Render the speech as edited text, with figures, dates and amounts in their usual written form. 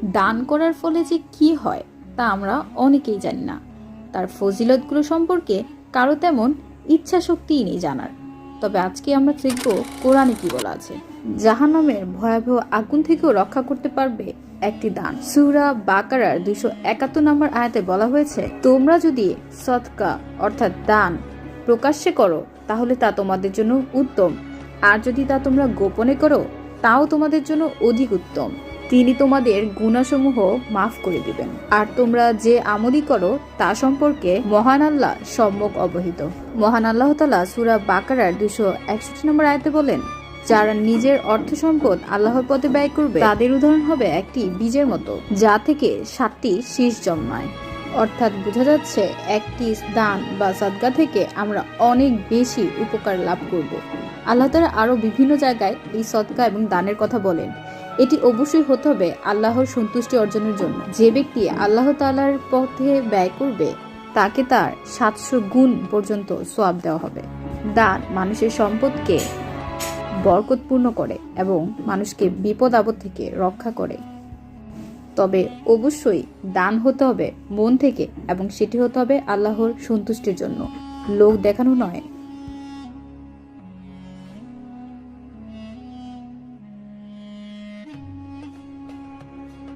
দান করার ফলে যে কি হয় তা আমরা অনেকেই জানি না। তার ফজিলতগুলো সম্পর্কে কারো তেমন ইচ্ছা শক্তিই নেই জানার। তবে আজকে আমরা দেখব কোরআনে কি বলা আছে। জাহান্নামের ভয়াবহ আগুন থেকেও রক্ষা করতে পারবে একটি দান। সূরা বাকারার 271 নম্বর আয়াতে বলা হয়েছে, তোমরা যদি সদকা অর্থাৎ দান প্রকাশ্যে করো তাহলে তা তোমাদের জন্য উত্তম, আর যদি তা তোমরা গোপনে করো তাও তোমাদের জন্য অধিক উত্তম। তিনি তোমাদের গুনাহসমূহ মাফ করে দিবেন। আর তোমরা যে আমলই করো তা সম্পর্কে মহান আল্লাহ সম্যক অবহিত। মহান আল্লাহ তাআলা সূরা বাকারার 261 নম্বর আয়াতে বলেন, যারা নিজের অর্থ সম্পদ আল্লাহর পথে ব্যয় করবে তাদের উদাহরণ হবে একটি বীজের মতো, যা থেকে 7টি শীষ জন্মায়। অর্থাৎ বোঝা যাচ্ছে একটি দান বা সাদকা থেকে আমরা অনেক বেশি উপকার লাভ করব। আল্লাহ তাআলা আরো বিভিন্ন জায়গায় এই সদকা এবং দানের কথা বলেন। এটি অবশ্যই হতে হবে আল্লাহর সন্তুষ্টি অর্জনের জন্য। যে ব্যক্তি আল্লাহ তাআলার পথে ব্যয় করবে তাকে তার 700 গুণ পর্যন্ত সওয়াব দেওয়া হবে। দান মানুষের সম্পদকে বরকতপূর্ণ করে এবং মানুষকে বিপদ আপদ থেকে রক্ষা করে। তবে অবশ্যই দান হতে হবে মন থেকে এবং সেটি হতে হবে আল্লাহর সন্তুষ্টির জন্য, লোক দেখানো নয়।